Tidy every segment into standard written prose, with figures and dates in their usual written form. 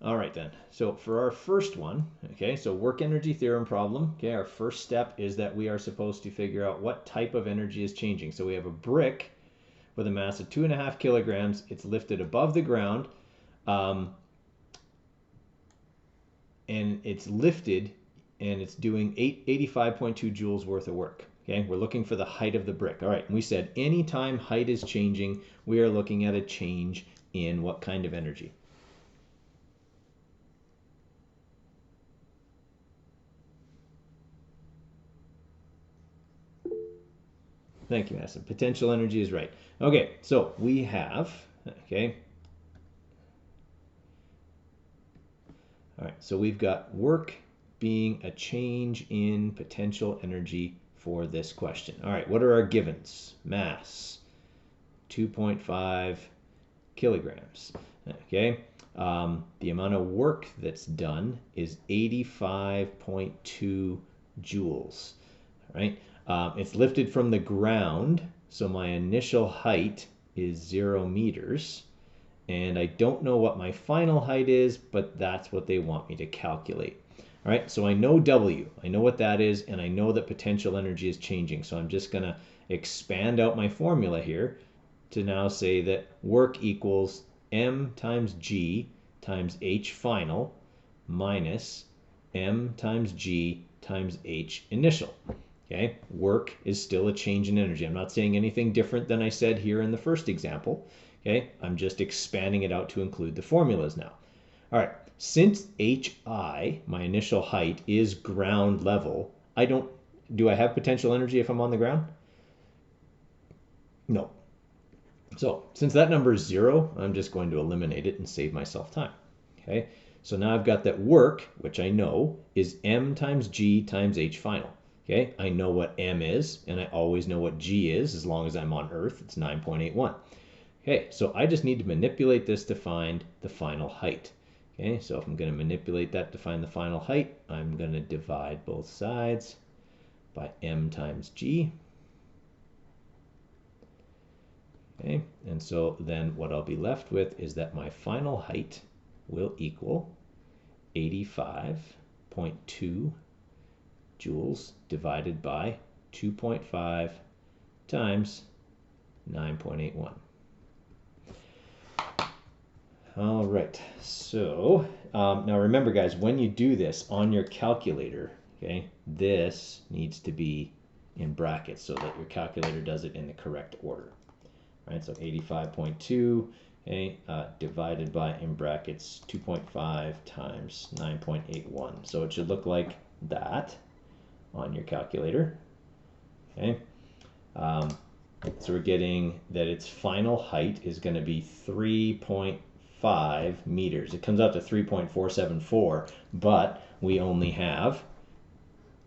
All right then, so for our first one, okay, so work energy theorem problem, okay, our first step is that we are supposed to figure out what type of energy is changing. So we have a brick with a mass of 2.5 kilograms. It's lifted above the ground, and it's lifted, and it's doing 85.2 joules worth of work. Okay, we're looking for the height of the brick. All right, and we said anytime height is changing, we are looking at a change in what kind of energy? Thank you, Madison. Potential energy is right. Okay, so we have, okay. All right, so we've got work being a change in potential energy for this question. All right, what are our givens? Mass, 2.5 kilograms. Okay, the amount of work that's done is 85.2 joules. All right. It's lifted from the ground, so my initial height is 0 meters, and I don't know what my final height is, but that's what they want me to calculate. All right, so I know W, I know what that is, and I know that potential energy is changing, so I'm just going to expand out my formula here to now say that work equals M times G times H final minus M times G times H initial. Okay, work is still a change in energy. I'm not saying anything different than I said here in the first example. Okay, I'm just expanding it out to include the formulas now. All right, since HI, my initial height, is ground level, do I have potential energy if I'm on the ground? No. So since that number is 0, I'm just going to eliminate it and save myself time. Okay, so now I've got that work, which I know is M times G times H final. Okay, I know what M is, and I always know what G is as long as I'm on Earth. It's 9.81. Okay, so I just need to manipulate this to find the final height. Okay, so if I'm going to manipulate that to find the final height, I'm going to divide both sides by M times G. Okay, and so then what I'll be left with is that my final height will equal 85.2 joules divided by 2.5 times 9.81. All right, so now remember guys, when you do this on your calculator, okay, this needs to be in brackets so that your calculator does it in the correct order. All right, so 85.2, okay, divided by, in brackets, 2.5 times 9.81. So it should look like that on your calculator. Okay, so we're getting that its final height is going to be 3.5 meters. It comes out to 3.474, but we only have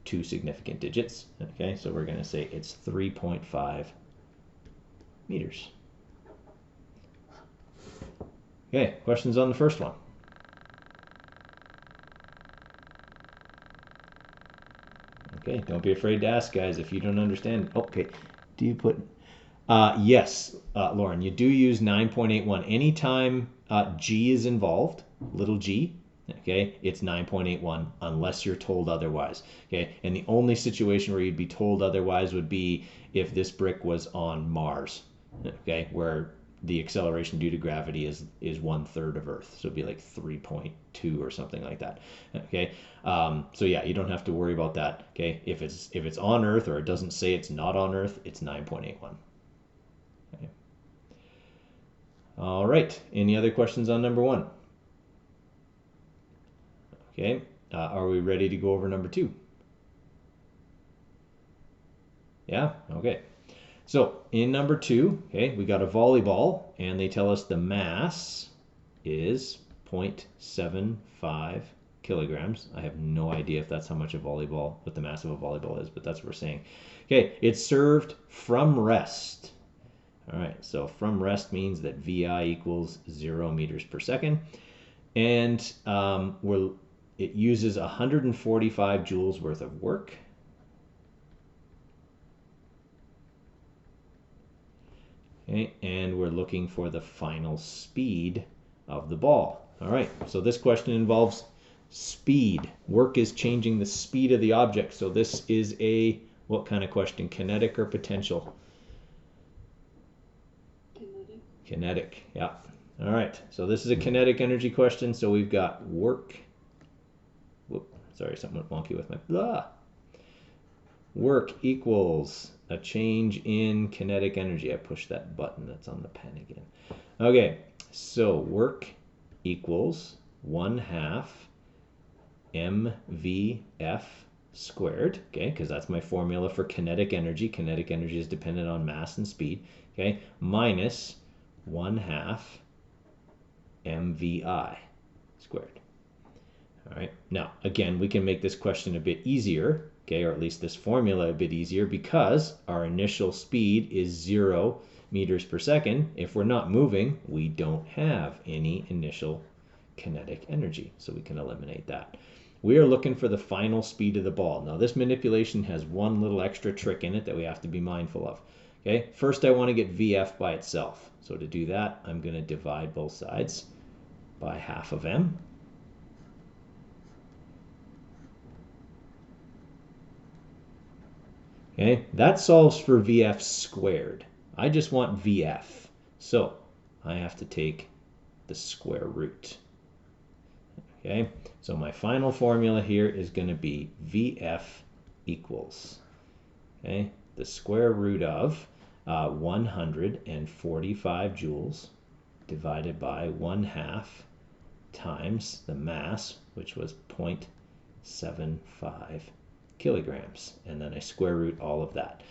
2 significant digits. Okay, so we're going to say it's 3.5 meters. Okay, questions on the first one? Okay, don't be afraid to ask, guys, if you don't understand. Okay, do you put... yes, Lauren, you do use 9.81. Anytime G is involved, little g, okay, it's 9.81 unless you're told otherwise. Okay, and the only situation where you'd be told otherwise would be if this brick was on Mars, okay, where the acceleration due to gravity is 1/3 of Earth, so it'd be like 3.2 or something like that. Okay, so yeah, you don't have to worry about that. Okay, if it's on Earth or it doesn't say it's not on Earth, it's 9.81. Okay. All right. Any other questions on number 1? Okay. Are we ready to go over number 2? Yeah. Okay. So in number 2, okay, we got a volleyball, and they tell us the mass is 0.75 kilograms. I have no idea if that's how much what the mass of a volleyball is, but that's what we're saying. Okay, it's served from rest. All right, so from rest means that VI equals 0 meters per second, and it uses 145 joules worth of work. Okay, and we're looking for the final speed of the ball. All right, so this question involves speed. Work is changing the speed of the object. So this is a, what kind of question? Kinetic or potential? Kinetic. Kinetic, yeah. All right, so this is a kinetic energy question. So we've got work. Whoop, sorry, something went wonky with my blah. Work equals a change in kinetic energy. I pushed that button that's on the pen again. Okay, so work equals 1/2 mvf squared, okay, because that's my formula for kinetic energy. Kinetic energy is dependent on mass and speed, okay, minus 1/2 mvi squared. All right, now again, we can make this question a bit easier, okay, or at least this formula a bit easier, because our initial speed is 0 meters per second. If we're not moving, we don't have any initial kinetic energy, so we can eliminate that. We are looking for the final speed of the ball. Now this manipulation has one little extra trick in it that we have to be mindful of. Okay, first I want to get VF by itself. So to do that, I'm going to divide both sides by 1/2 of m. Okay, that solves for VF squared. I just want VF. So I have to take the square root. Okay, so my final formula here is going to be VF equals, okay, the square root of 145 joules divided by 1/2 times the mass, which was 0.75 kilograms, and then I square root all of that.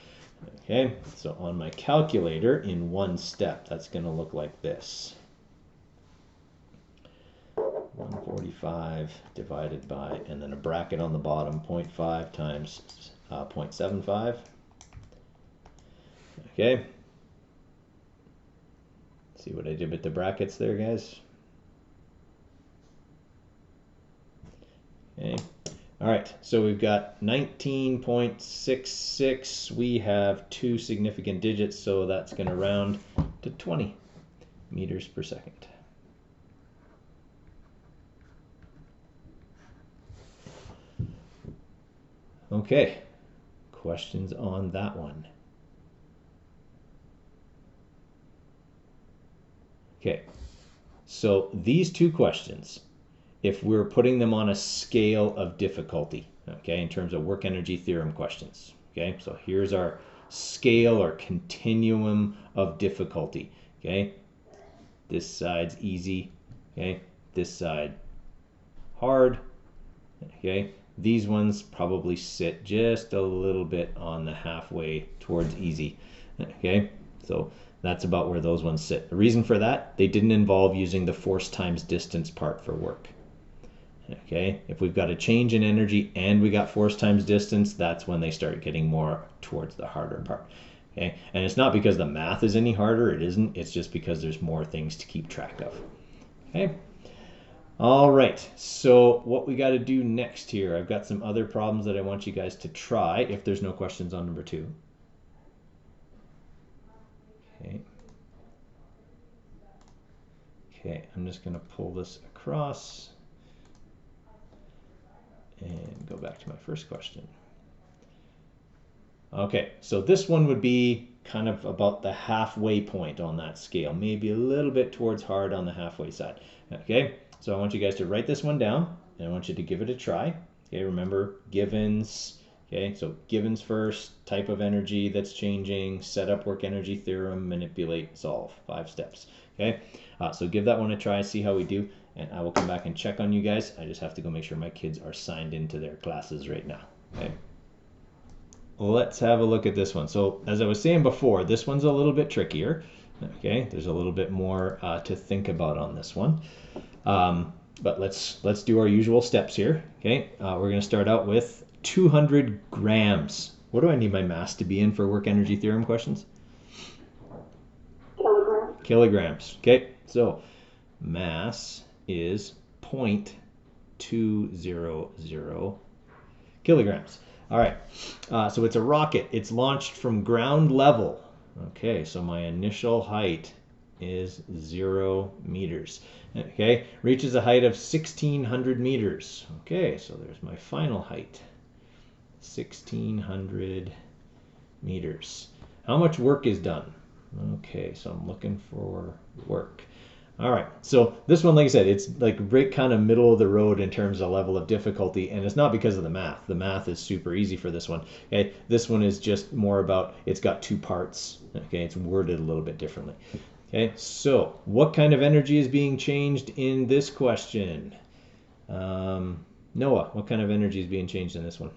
Okay, so on my calculator in one step, that's going to look like this. 145 divided by, and then a bracket on the bottom, 0.5 times 0.75. Okay. See what I did with the brackets there, guys? Okay. All right, so we've got 19.66. We have 2 significant digits, so that's going to round to 20 meters per second. Okay, questions on that one? Okay, so these 2 questions, if we're putting them on a scale of difficulty, okay, in terms of work energy theorem questions, okay, so here's our scale or continuum of difficulty, okay, this side's easy, okay, this side hard, okay, these ones probably sit just a little bit on the halfway towards easy, okay, so that's about where those ones sit. The reason for that, they didn't involve using the force times distance part for work. Okay, if we've got a change in energy and we got force times distance, that's when they start getting more towards the harder part. Okay, and it's not because the math is any harder, it isn't, it's just because there's more things to keep track of. Okay, all right, so what we got to do next here, I've got some other problems that I want you guys to try if there's no questions on number 2. Okay. Okay, I'm just going to pull this across and go back to my first question. Okay, so this one would be kind of about the halfway point on that scale, maybe a little bit towards hard on the halfway side. Okay, so I want you guys to write this one down, and I want you to give it a try. Okay, remember givens. Okay, so givens first, type of energy that's changing, set up work energy theorem, manipulate, solve. 5 steps. Okay, so give that one a try, see how we do, and I will come back and check on you guys. I just have to go make sure my kids are signed into their classes right now. Okay. Let's have a look at this one. So as I was saying before, this one's a little bit trickier. Okay, there's a little bit more to think about on this one. But let's do our usual steps here. Okay, we're going to start out with 200 grams. What do I need my mass to be in for work energy theorem questions? Kilograms. Kilograms. Okay, so mass is 0.200 kilograms. All right, so it's a rocket. It's launched from ground level. Okay, so my initial height is 0 meters. Okay, reaches a height of 1,600 meters. Okay, so there's my final height, 1,600 meters. How much work is done? Okay, so I'm looking for work. All right, so this one, like I said, it's like right kind of middle of the road in terms of level of difficulty, and it's not because of the math. The math is super easy for this one. Okay, this one is just more about, it's got two parts. Okay, it's worded a little bit differently. Okay, so what kind of energy is being changed in this question? Noah, what kind of energy is being changed in this one?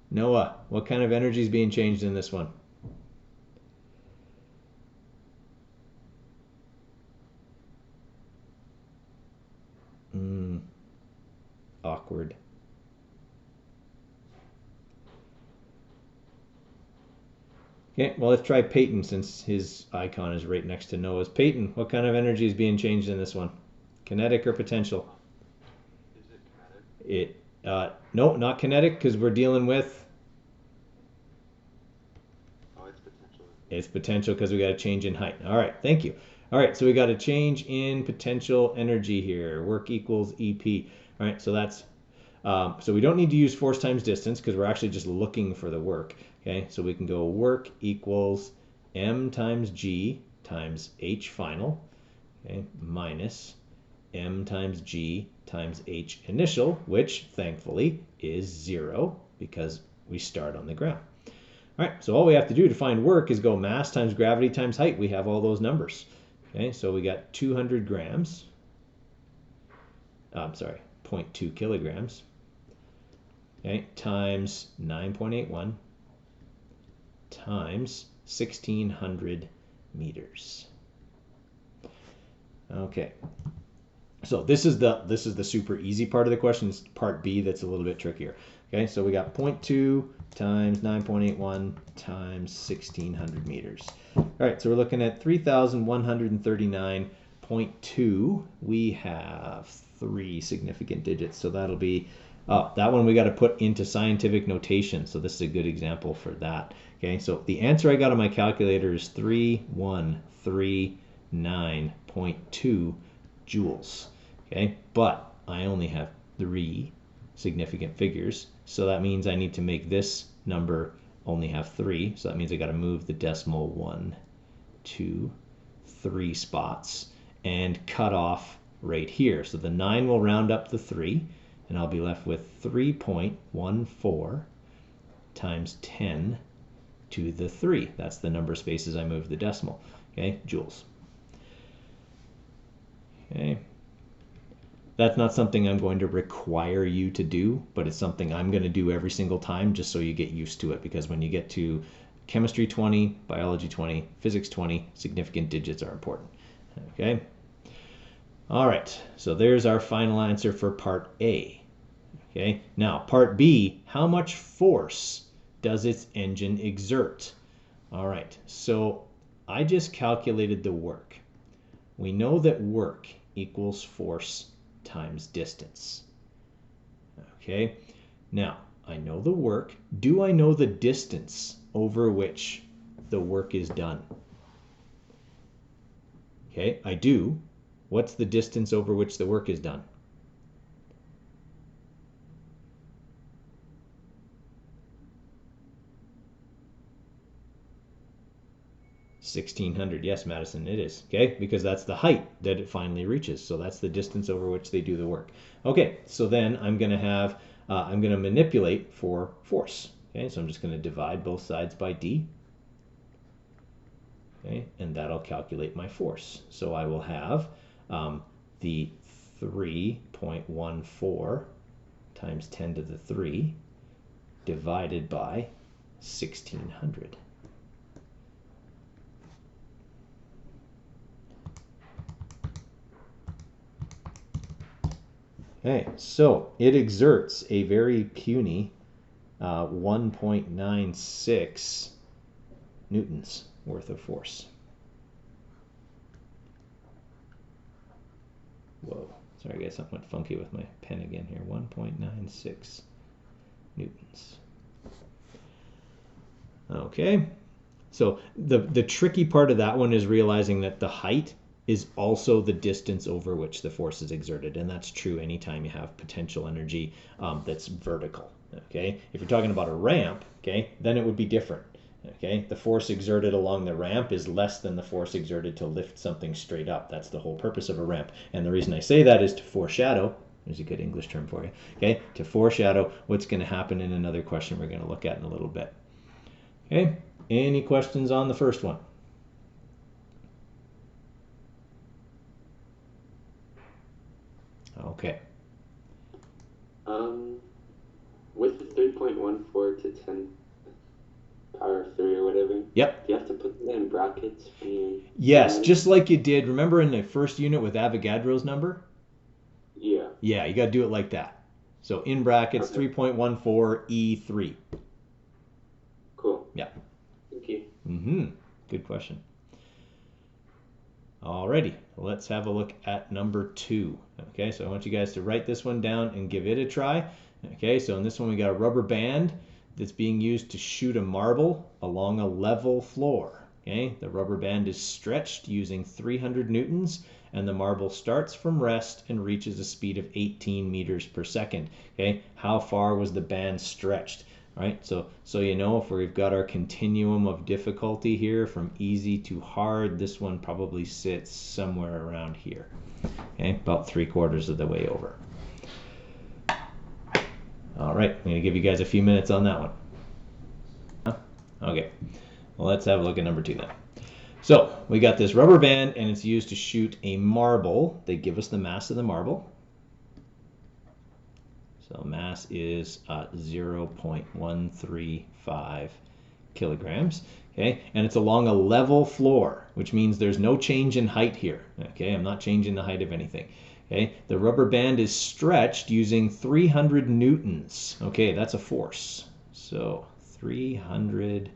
Noah, what kind of energy is being changed in this one? Awkward. Okay, well, let's try Peyton since his icon is right next to Noah's. Peyton, what kind of energy is being changed in this one? Kinetic or potential? Is it kinetic? No, not kinetic because we're dealing with. Oh, it's potential. It's potential because we got a change in height. All right, thank you. All right, so we got a change in potential energy here. Work equals EP. All right, so that's so we don't need to use force times distance because we're actually just looking for the work. Okay, so we can go work equals m times g times h final, okay, minus m times g times h initial, which thankfully is 0 because we start on the ground. All right, so all we have to do to find work is go mass times gravity times height. We have all those numbers. Okay, so we got 200 grams. I'm sorry, 0.2 kilograms. Okay, times 9.81 times 1,600 meters. Okay, so this is the super easy part of the question. It's part B that's a little bit trickier. Okay, so we got 0.2 times 9.81 times 1,600 meters. All right, so we're looking at 3,139.2. We have 3 significant digits, so that'll be that one we got to put into scientific notation. So this is a good example for that. Okay, so the answer I got on my calculator is 3139.2 joules. Okay, but I only have 3 significant figures, so that means I need to make this number only have 3. So that means I got to move the decimal 1, 2, 3 spots and cut off right here. So the 9 will round up to 3. And I'll be left with 3.14 times 10 to the 3. That's the number of spaces I move the decimal. Okay, joules. Okay. That's not something I'm going to require you to do, but it's something I'm going to do every single time just so you get used to it, because when you get to chemistry 20, biology 20, physics 20, significant digits are important. Okay. All right, so there's our final answer for part A. Okay, now part B, how much force does its engine exert? All right, so I just calculated the work. We know that work equals force times distance. Okay, now I know the work. Do I know the distance over which the work is done? Okay, I do. What's the distance over which the work is done? $1,600. Yes, Madison, it is. Okay, because that's the height that it finally reaches. So that's the distance over which they do the work. Okay, so then I'm going to have, I'm going to manipulate for force. Okay, so I'm just going to divide both sides by D. Okay, and that'll calculate my force. So I will have the 3.14 times 10 to the 3 divided by 1,600. Okay, so it exerts a very puny 1.96 newtons worth of force. Sorry guys, something went funky with my pen again here. 1.96 newtons. Okay, so the tricky part of that one is realizing that the height is also the distance over which the force is exerted, and that's true anytime you have potential energy that's vertical. Okay, if you're talking about a ramp, okay, then it would be different. Okay, the force exerted along the ramp is less than the force exerted to lift something straight up. That's the whole purpose of a ramp. And the reason I say that is to foreshadow, there's a good English term for you, okay, to foreshadow what's going to happen in another question we're going to look at in a little bit. Okay, any questions on the first one? Okay. With the 3.14 to 10 power 3 or whatever. Yep. Do you have to put that in brackets? Yes, just like you did. Remember in the first unit with Avogadro's number? Yeah. Yeah, you got to do it like that. So in brackets, okay. 3.14 E3. Cool. Yeah. Thank you. Good question. Alrighty, let's have a look at number 2. Okay, so I want you guys to write this one down and give it a try. Okay, so in this one we got a rubber band that's being used to shoot a marble along a level floor. Okay, the rubber band is stretched using 300 newtons, and the marble starts from rest and reaches a speed of 18 meters per second. Okay, how far was the band stretched? Right, so you know, if we've got our continuum of difficulty here from easy to hard, this one probably sits somewhere around here. Okay, about 3/4 of the way over. All right, I'm going to give you guys a few minutes on that one. Okay, well, let's have a look at number 2 then. So we got this rubber band, and it's used to shoot a marble. They give us the mass of the marble. So mass is 0.135 kilograms. Okay, and it's along a level floor, which means there's no change in height here. Okay, I'm not changing the height of anything. Okay, the rubber band is stretched using 300 newtons. Okay, that's a force. So 300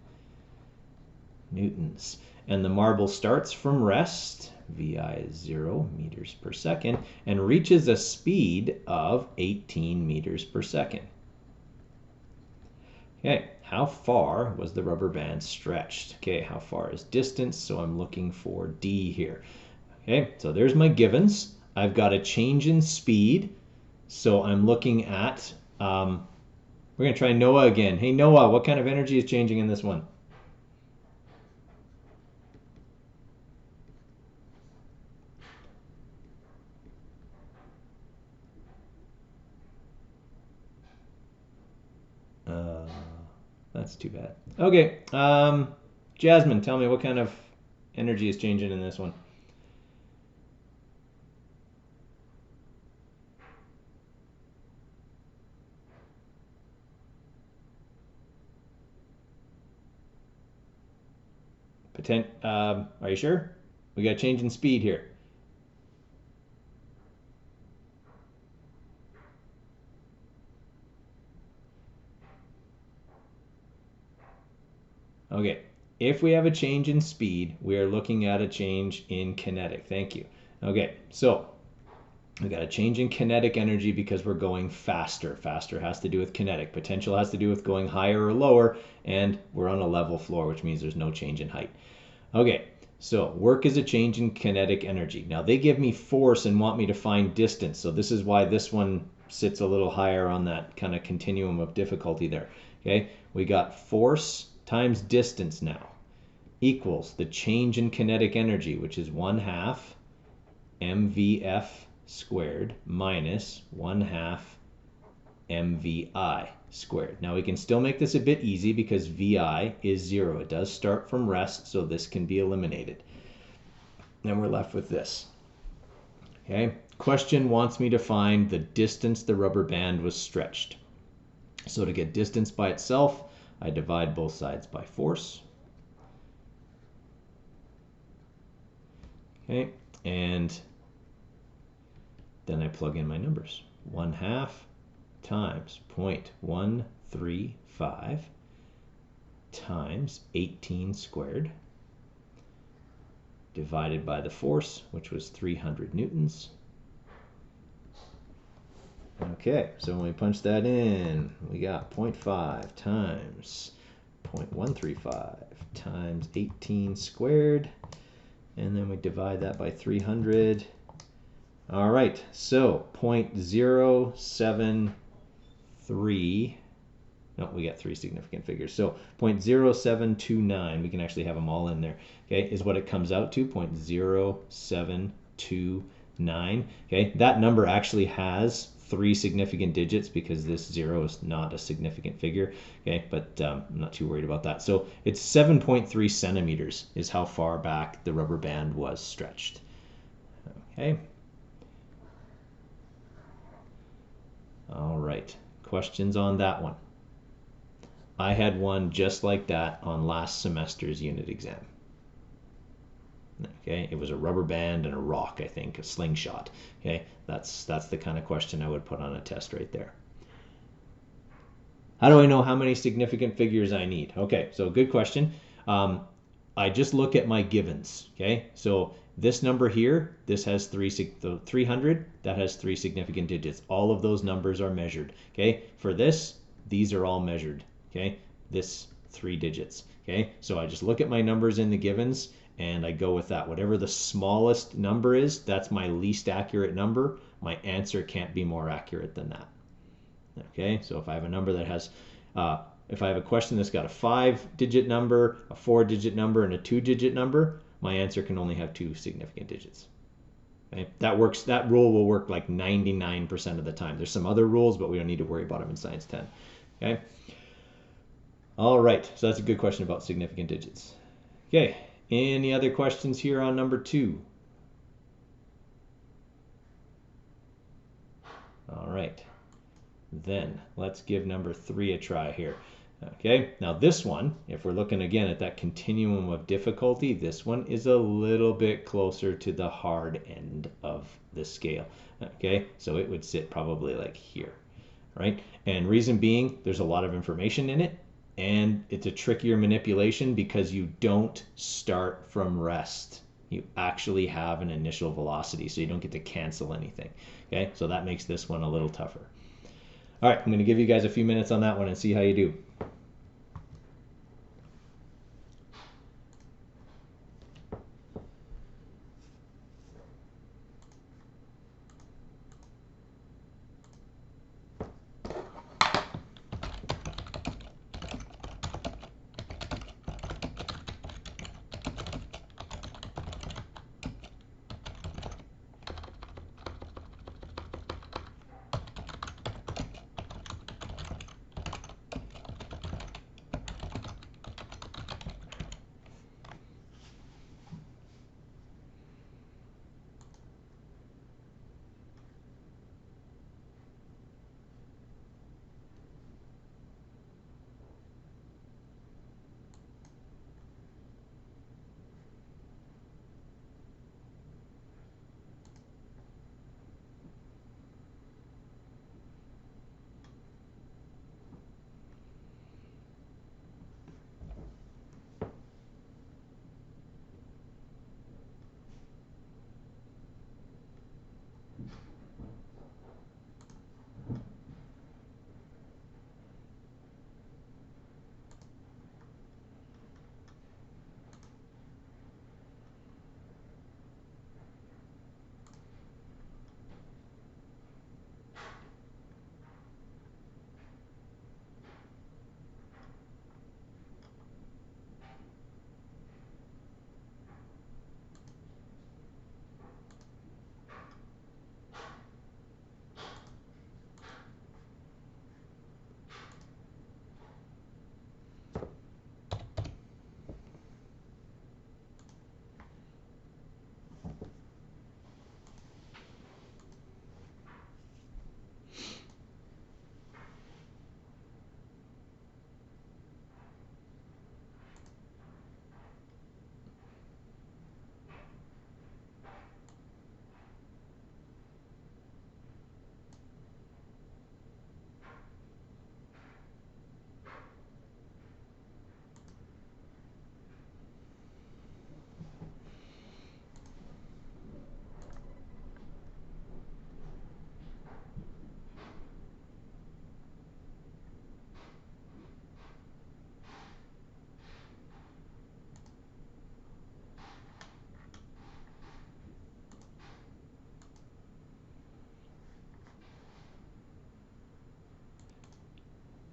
newtons. And the marble starts from rest, VI is 0 meters per second, and reaches a speed of 18 meters per second. Okay, how far was the rubber band stretched? Okay, how far is distance? So I'm looking for D here. Okay, so there's my givens. I've got a change in speed, so I'm looking at, we're going to try Noah again. Hey Noah, what kind of energy is changing in this one? That's too bad. Okay, Jasmine, tell me what kind of energy is changing in this one? Are you sure? We got a change in speed here. Okay, if we have a change in speed, we are looking at a change in kinetic. Thank you. Okay, so we got a change in kinetic energy because we're going faster. Faster has to do with kinetic. Potential has to do with going higher or lower, and we're on a level floor, which means there's no change in height. Okay, so work is a change in kinetic energy. Now they give me force and want me to find distance, so this is why this one sits a little higher on that kind of continuum of difficulty there. Okay, we got force times distance now equals the change in kinetic energy, which is 1/2 mvf squared minus 1/2 mvi squared. Now we can still make this a bit easy because vi is 0. It does start from rest, so this can be eliminated. Then we're left with this. Okay, question wants me to find the distance the rubber band was stretched. So to get distance by itself, I divide both sides by force. Okay, and then I plug in my numbers. 1/2 times 0.135 times 18 squared divided by the force, which was 300 newtons, Okay, so when we punch that in, we got 0.5 times 0.135 times 18 squared, and then we divide that by 300. All right, so 0.073, no, we got three significant figures, so 0.0729, we can actually have them all in there, okay, is what it comes out to, 0.0729, okay, that number actually has three significant digits because this 0 is not a significant figure, okay, but I'm not too worried about that. So it's 7.3 centimeters is how far back the rubber band was stretched, okay. All right, questions on that one? I had one just like that on last semester's unit exam. Okay, it was a rubber band and a rock, I think, a slingshot. Okay, that's the kind of question I would put on a test right there. How do I know how many significant figures I need? Okay, so good question. I just look at my givens. Okay, so this number here, this has 300, that has three significant digits. All of those numbers are measured. Okay, for this, these are all measured. Okay, this 3 digits. Okay, so I just look at my numbers in the givens and I go with that. Whatever the smallest number is, that's my least accurate number. My answer can't be more accurate than that. Okay, so if I have a number that has, if I have a question that's got a 5-digit number, a 4-digit number, and a 2-digit number, my answer can only have 2 significant digits. Okay, that works. That rule will work like 99% of the time. There's some other rules, but we don't need to worry about them in Science 10. Okay. All right, so that's a good question about significant digits. Okay, any other questions here on number 2? All right, then let's give number 3 a try here. Okay, now this one, if we're looking again at that continuum of difficulty, this one is a little bit closer to the hard end of the scale. Okay, so it would sit probably like here, right? And reason being, there's a lot of information in it, and it's a trickier manipulation because you don't start from rest. You actually have an initial velocity, so you don't get to cancel anything. Okay, so that makes this one a little tougher. All right, I'm going to give you guys a few minutes on that one and see how you do.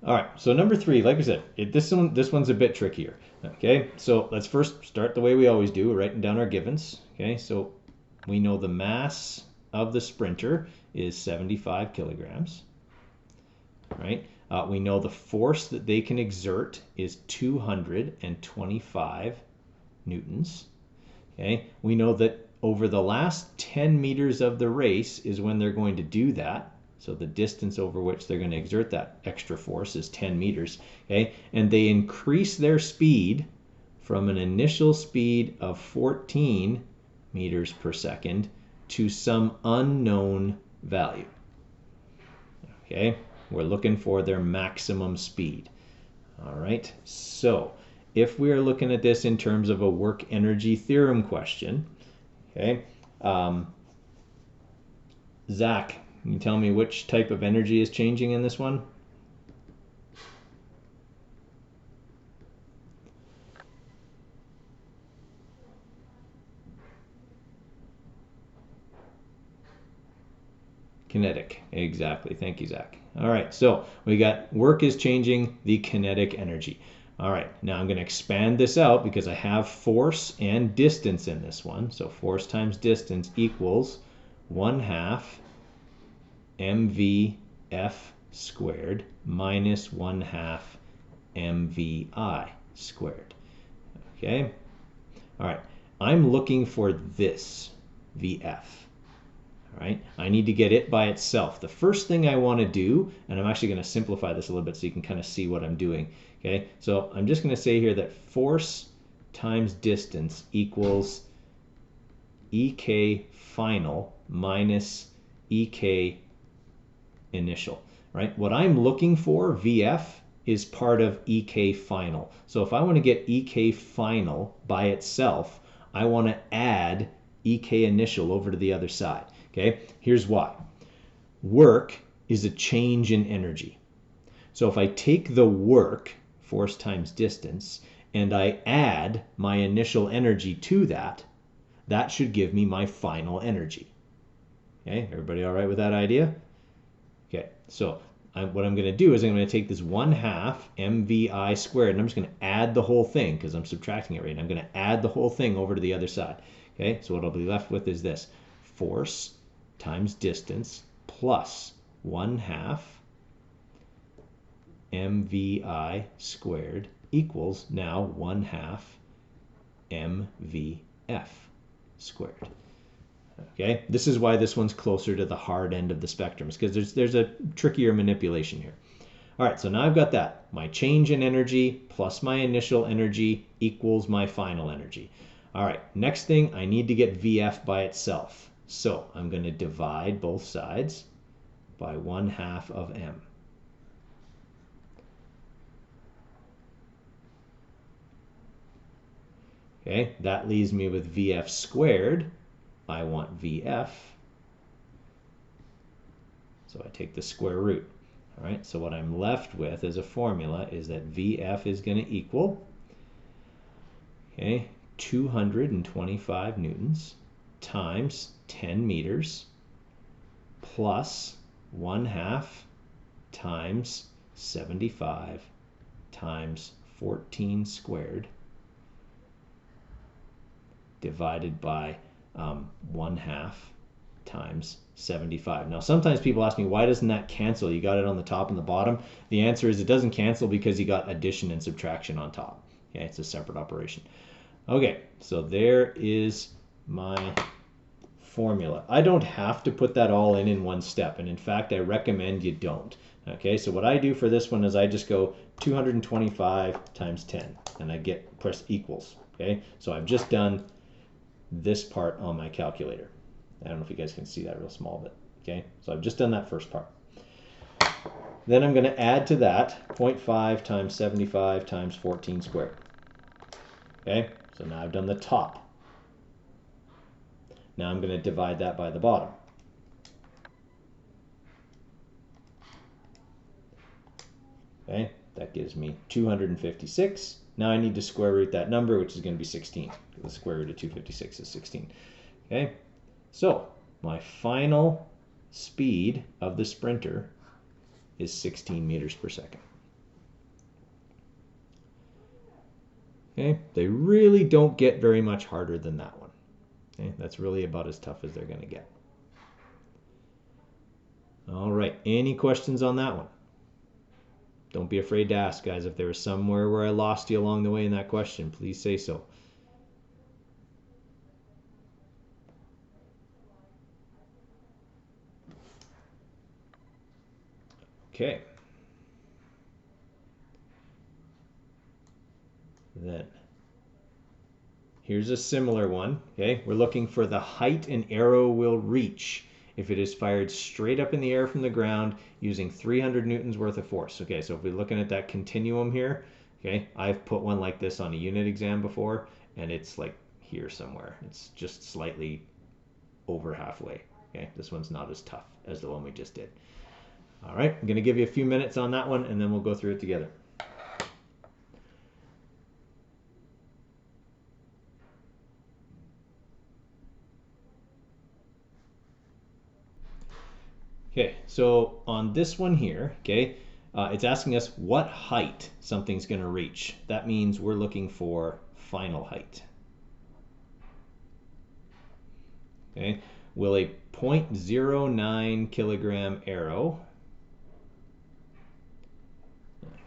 All right, so number 3, like I said, this one's a bit trickier. Okay, so let's first start the way we always do, writing down our givens. Okay, so we know the mass of the sprinter is 75 kilograms, right? We know the force that they can exert is 225 newtons. Okay, we know that over the last 10 meters of the race is when they're going to do that. So the distance over which they're going to exert that extra force is 10 meters. Okay, and they increase their speed from an initial speed of 14 meters per second to some unknown value. Okay, we're looking for their maximum speed. All right, so if we are looking at this in terms of a work energy theorem question, okay, Zach, can you tell me which type of energy is changing in this one? Kinetic, exactly. Thank you, Zach. All right, so we got work is changing the kinetic energy. All right, now I'm going to expand this out because I have force and distance in this one. So force times distance equals 1/2 mvf squared minus 1/2 mvi squared. Okay, all right, I'm looking for this vf. All right, I need to get it by itself. The first thing I want to do, and I'm actually going to simplify this a little bit so you can kind of see what I'm doing. Okay, so I'm just going to say here that force times distance equals EK final minus EK initial, right? What I'm looking for, VF, is part of EK final. So if I want to get EK final by itself, I want to add EK initial over to the other side. Okay, here's why. Work is a change in energy. So if I take the work, force times distance, and I add my initial energy to that, that should give me my final energy. Okay, everybody all right with that idea? Okay, so what I'm going to do is I'm going to take this 1/2 mvi squared, and I'm just going to add the whole thing because I'm subtracting it right now. I'm going to add the whole thing over to the other side. Okay, so what I'll be left with is this. Force times distance plus 1/2 mvi squared equals now 1/2 mvf squared. Okay, this is why this one's closer to the hard end of the spectrum, because there's a trickier manipulation here. All right, so now I've got that. My change in energy plus my initial energy equals my final energy. All right, next thing, I need to get VF by itself. So I'm going to divide both sides by 1/2 of m. Okay, that leaves me with VF squared. I want VF. So I take the square root. All right, so what I'm left with as a formula is that VF is going to equal, okay, 225 newtons times 10 meters plus 1/2 times 75 times 14 squared divided by 1/2 times 75. Now sometimes people ask me, why doesn't that cancel? You got it on the top and the bottom. The answer is it doesn't cancel because you got addition and subtraction on top. Okay, it's a separate operation. Okay, so there is my formula. I don't have to put that all in one step, and in fact I recommend you don't. Okay, so what I do for this one is I just go 225 times 10 and I press equals. Okay, so I've just done this part on my calculator. I don't know if you guys can see that real small, but okay, so I've just done that first part. Then I'm going to add to that 0.5 times 75 times 14 squared. Okay, so now I've done the top. Now I'm going to divide that by the bottom. Okay, that gives me 256. Now I need to square root that number, which is going to be 16. The square root of 256 is 16. Okay, so my final speed of the sprinter is 16 meters per second. Okay, they really don't get very much harder than that one. Okay, that's really about as tough as they're going to get. All right, any questions on that one? Don't be afraid to ask, guys. If there was somewhere where I lost you along the way in that question, please say so. Okay. Then here's a similar one. Okay, we're looking for the height an arrow will reach if it is fired straight up in the air from the ground using 300 newtons worth of force. Okay, so if we're looking at that continuum here, okay, I've put one like this on a unit exam before, and it's like here somewhere. It's just slightly over halfway. Okay, this one's not as tough as the one we just did. All right, I'm going to give you a few minutes on that one, and then we'll go through it together. Okay, so on this one here, okay, it's asking us what height something's going to reach. That means we're looking for final height. Okay, will a 0.09 kilogram arrow,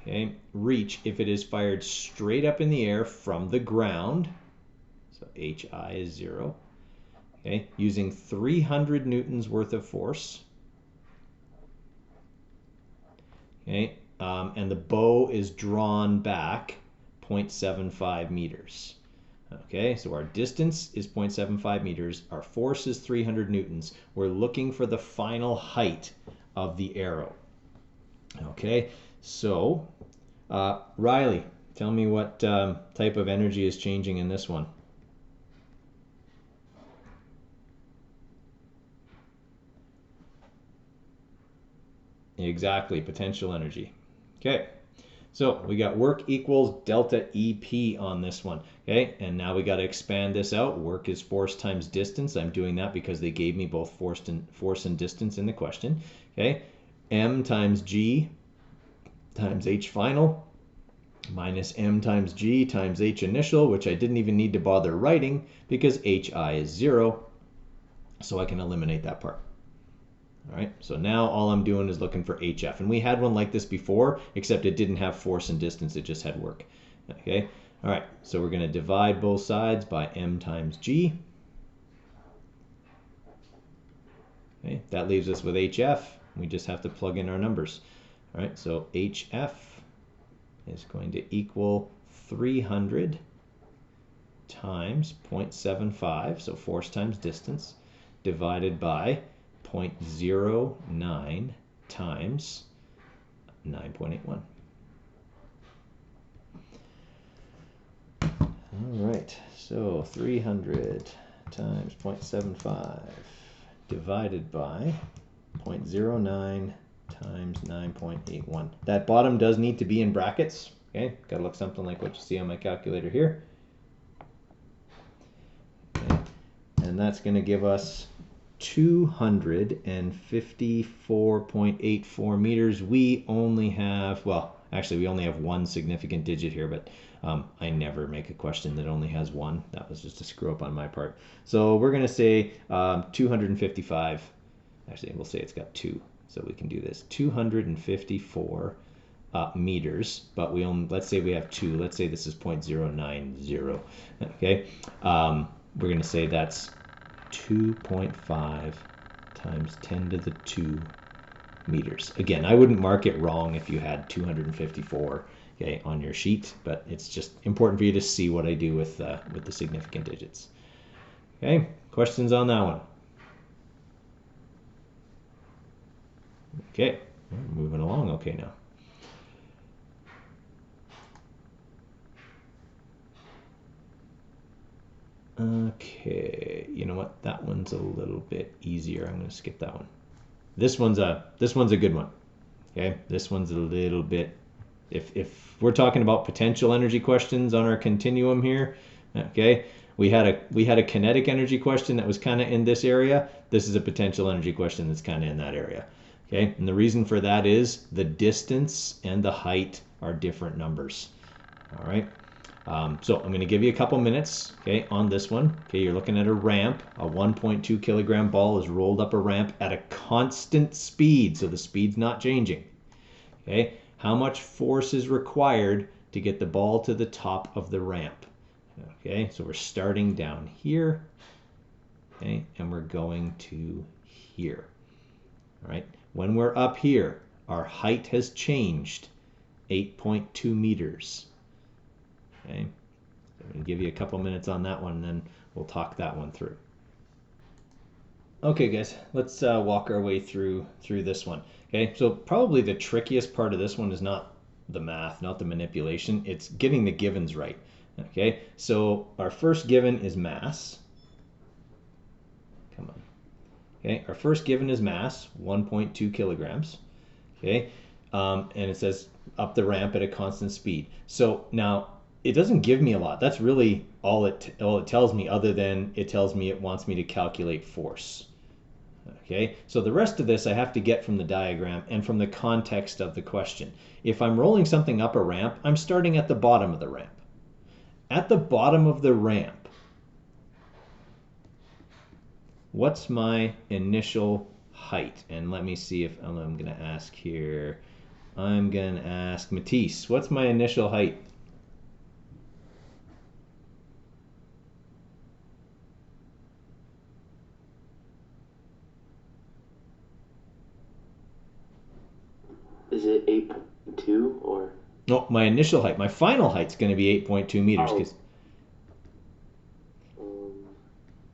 okay, reach if it is fired straight up in the air from the ground? So HI is 0. Okay, using 300 newtons worth of force. Okay, and the bow is drawn back 0.75 meters. Okay, so our distance is 0.75 meters. Our force is 300 newtons. We're looking for the final height of the arrow. Okay, so Riley, tell me what type of energy is changing in this one. Exactly, potential energy. Okay, so we got work equals delta EP on this one. Okay, and now we got to expand this out. Work is force times distance. I'm doing that because they gave me both force and distance in the question. Okay, M times G times H final minus M times G times H initial, which I didn't even need to bother writing because HI is 0, so I can eliminate that part. All right, so now all I'm doing is looking for HF. And we had one like this before, except it didn't have force and distance, it just had work. Okay, all right, so we're going to divide both sides by M times G. Okay, that leaves us with HF. We just have to plug in our numbers. All right, so HF is going to equal 300 times 0.75, so force times distance, divided by 0.09 times 9.81. All right, so 300 times 0.75 divided by 0.09 times 9.81. That bottom does need to be in brackets. Okay, gotta look something like what you see on my calculator here. Okay. And that's going to give us 254.84 meters. We only have, well, actually we only have one significant digit here, but I never make a question that only has one. That was just a screw up on my part. So we're going to say 255. Actually, we'll say it's got 2. So we can do this. 254 meters, but we only, let's say we have 2. Let's say this is 0.090. Okay. We're going to say that's 2.5 times 10 to the 2 meters. Again, I wouldn't mark it wrong if you had 254, okay, on your sheet, but it's just important for you to see what I do with the significant digits. Okay, questions on that one? Okay, we're moving along okay now. Okay, you know what? That one's a little bit easier. I'm going to skip that one. This one's a good one. Okay, this one's a little bit. If we're talking about potential energy questions on our continuum here, okay, we had a kinetic energy question that was kind of in this area. This is a potential energy question that's kind of in that area. Okay, and the reason for that is the distance and the height are different numbers. All right. So I'm going to give you a couple minutes, okay, on this one. Okay, you're looking at a ramp. A 1.2 kilogram ball is rolled up a ramp at a constant speed, so the speed's not changing. Okay, how much force is required to get the ball to the top of the ramp? Okay, so we're starting down here, okay, and we're going to here. All right, when we're up here, our height has changed 8.2 meters. Okay, so I'm going to give you a couple minutes on that one, and then we'll talk that one through. Okay, guys, let's walk our way through this one. Okay, so probably the trickiest part of this one is not the math, not the manipulation. It's getting the givens right. Okay, so our first given is mass. Come on. Okay, our first given is mass, 1.2 kilograms. Okay, and it says up the ramp at a constant speed. So now it doesn't give me a lot. That's really all it tells me, other than it tells me it wants me to calculate force. Okay, so the rest of this I have to get from the diagram and from the context of the question. If I'm rolling something up a ramp, I'm starting at the bottom of the ramp. At the bottom of the ramp, what's my initial height? And let me see if I'm going to ask here. I'm going to ask Matisse, what's my initial height? Is it 8.2 or? No, my initial height. My final height's going to be 8.2 meters.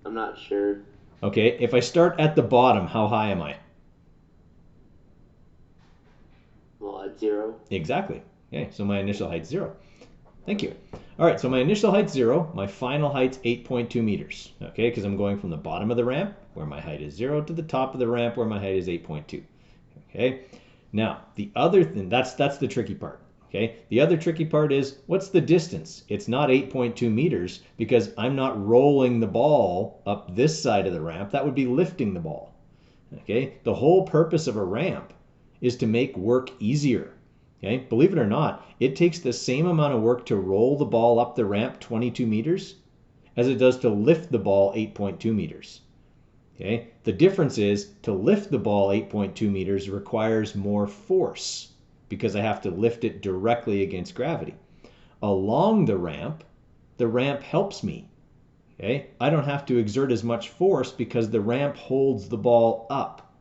I'm not sure. Okay, if I start at the bottom, how high am I? Well, at 0. Exactly. Okay, so my initial height's 0. Thank you. All right, so my initial height's 0. My final height's 8.2 meters. Okay, because I'm going from the bottom of the ramp, where my height is 0, to the top of the ramp, where my height is 8.2. Okay, now the other thing, that's the tricky part. Okay, the other tricky part is, what's the distance? It's not 8.2 meters because I'm not rolling the ball up this side of the ramp. That would be lifting the ball. Okay, the whole purpose of a ramp is to make work easier. Okay, believe it or not, it takes the same amount of work to roll the ball up the ramp 22 meters as it does to lift the ball 8.2 meters. Okay, the difference is, to lift the ball 8.2 meters requires more force, because I have to lift it directly against gravity. Along the ramp helps me. Okay, I don't have to exert as much force because the ramp holds the ball up.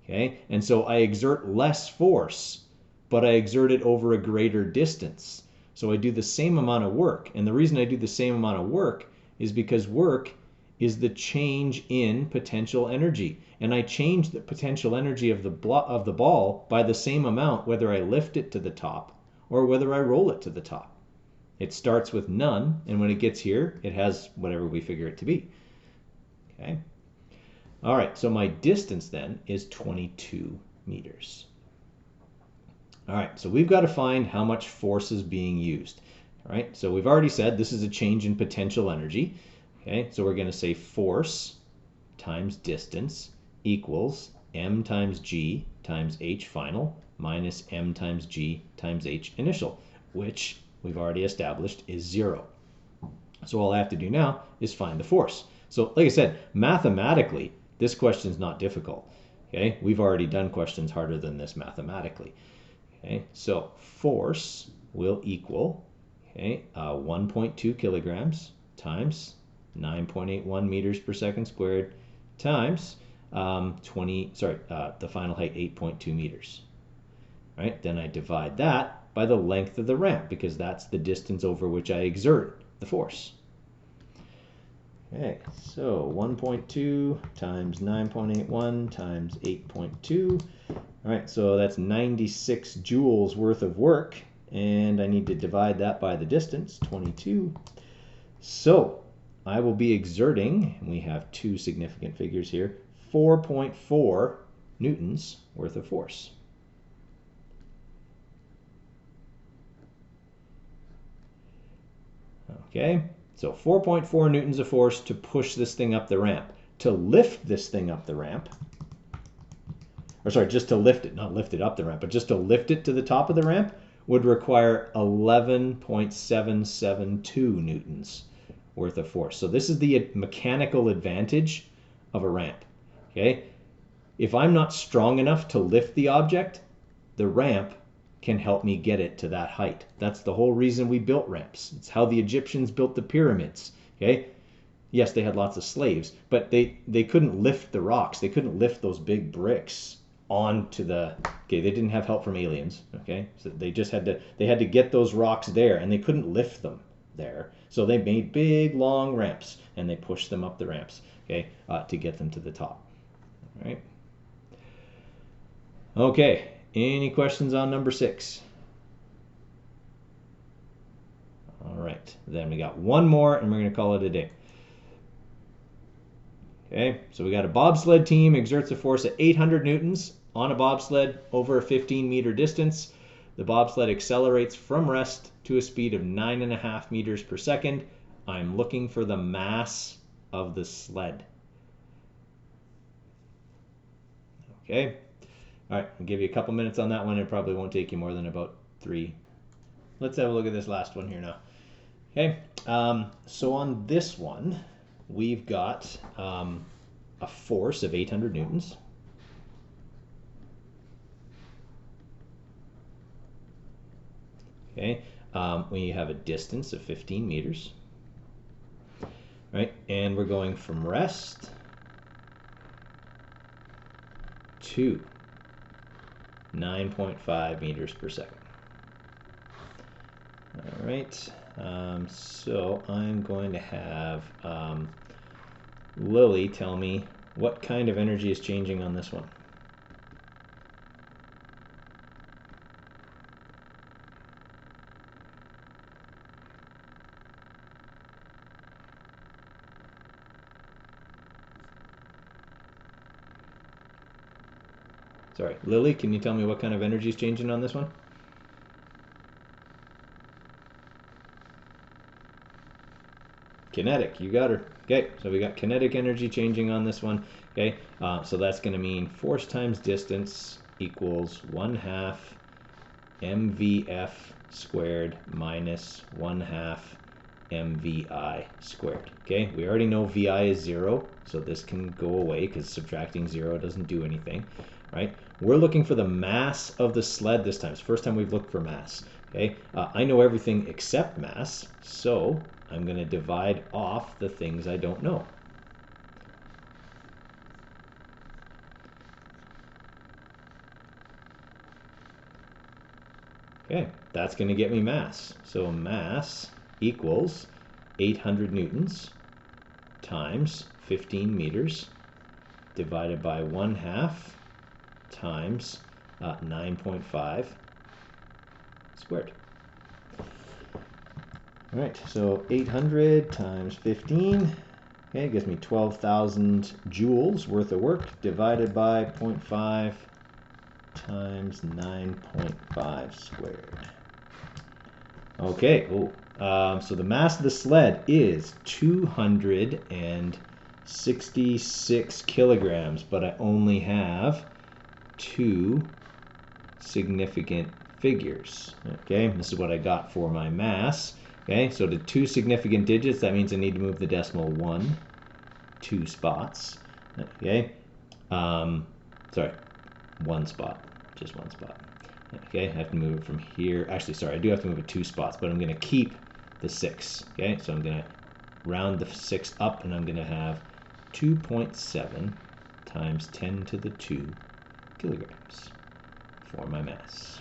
Okay, and so I exert less force, but I exert it over a greater distance. So I do the same amount of work. And the reason I do the same amount of work is because work is the change in potential energy. And I change the potential energy of the ball by the same amount whether I lift it to the top or whether I roll it to the top. It starts with none, and when it gets here, it has whatever we figure it to be. Okay. All right, so my distance then is 22 meters. All right, so we've got to find how much force is being used. All right, so we've already said this is a change in potential energy. Okay, so we're going to say force times distance equals m times g times h final minus m times g times h initial, which we've already established is 0. So all I have to do now is find the force. So like I said, mathematically, this question is not difficult. Okay, we've already done questions harder than this mathematically. Okay, so force will equal 1.2 kilograms times 9.81 meters per second squared times the final height 8.2 meters. Right? Then I divide that by the length of the ramp, because that's the distance over which I exert the force. Okay, so 1.2 times 9.81 times 8.2. All right, so that's 96 joules worth of work, and I need to divide that by the distance, 22. So I will be exerting, and we have two significant figures here, 4.4 newtons worth of force. Okay, so 4.4 newtons of force to push this thing up the ramp. To lift this thing up the ramp, or sorry, just to lift it, not lift it up the ramp, but just to lift it to the top of the ramp, would require 11.772 newtons worth of force. So this is the mechanical advantage of a ramp. Okay? If I'm not strong enough to lift the object, the ramp can help me get it to that height. That's the whole reason we built ramps. It's how the Egyptians built the pyramids. Okay? Yes, they had lots of slaves, but they couldn't lift the rocks. They couldn't lift those big bricks onto the, okay, they didn't have help from aliens, okay? So they just had to get those rocks there, and they couldn't lift them there. So they made big long ramps, and they pushed them up the ramps, okay, to get them to the top. All right. Okay, any questions on number 6? All right, then we got one more, and we're going to call it a day. Okay, so we got a bobsled team exerts a force at 800 newtons on a bobsled over a 15-meter distance. The bobsled accelerates from rest to a speed of 9.5 meters per second. I'm looking for the mass of the sled. Okay, all right, I'll give you a couple minutes on that one. It probably won't take you more than about 3. Let's have a look at this last one here now. Okay, so on this one, we've got a force of 800 newtons. Okay, we have a distance of 15 meters. Right, and we're going from rest to 9.5 meters per second. All right, so I'm going to have Lily tell me what kind of energy is changing on this one. Sorry, Lily, can you tell me what kind of energy is changing on this one? Kinetic, you got her. Okay, so we got kinetic energy changing on this one. Okay, so that's going to mean force times distance equals 1/2 mvf squared minus 1/2 mvi squared. Okay, we already know vi is 0, so this can go away because subtracting 0 doesn't do anything, right? We're looking for the mass of the sled this time. It's the first time we've looked for mass. Okay, I know everything except mass, so I'm going to divide off the things I don't know. Okay, that's going to get me mass. So mass equals 800 newtons times 15 meters divided by 1/2 times 9.5 squared. All right, so 800 times 15, okay, gives me 12,000 joules worth of work divided by 0.5 times 9.5 squared. Okay, so the mass of the sled is 266 kilograms, but I only have 2 significant figures. Okay, this is what I got for my mass. Okay, so to 2 significant digits, that means I need to move the decimal 2 spots. Okay, sorry, 1 spot, just 1 spot. Okay, I have to move it from here. Actually, sorry, I do have to move it 2 spots, but I'm going to keep the 6. Okay, so I'm going to round the 6 up, and I'm going to have 2.7 times 10 to the 2 kilograms for my mass.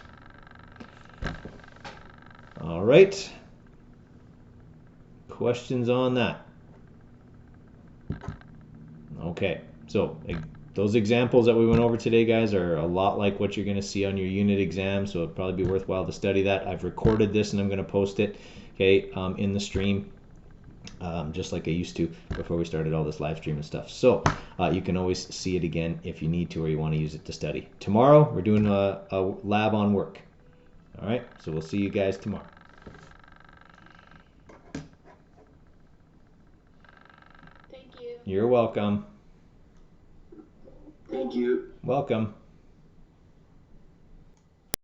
All right. Questions on that? Okay, so those examples that we went over today, guys, are a lot like what you're going to see on your unit exam, so it'd probably be worthwhile to study that. I've recorded this and I'm going to post it, okay, in the stream, just like I used to before we started all this live stream and stuff. So you can always see it again if you need to or you want to use it to study. Tomorrow, we're doing a lab on work. All right, so we'll see you guys tomorrow. Thank you. You're welcome. Thank you. Welcome.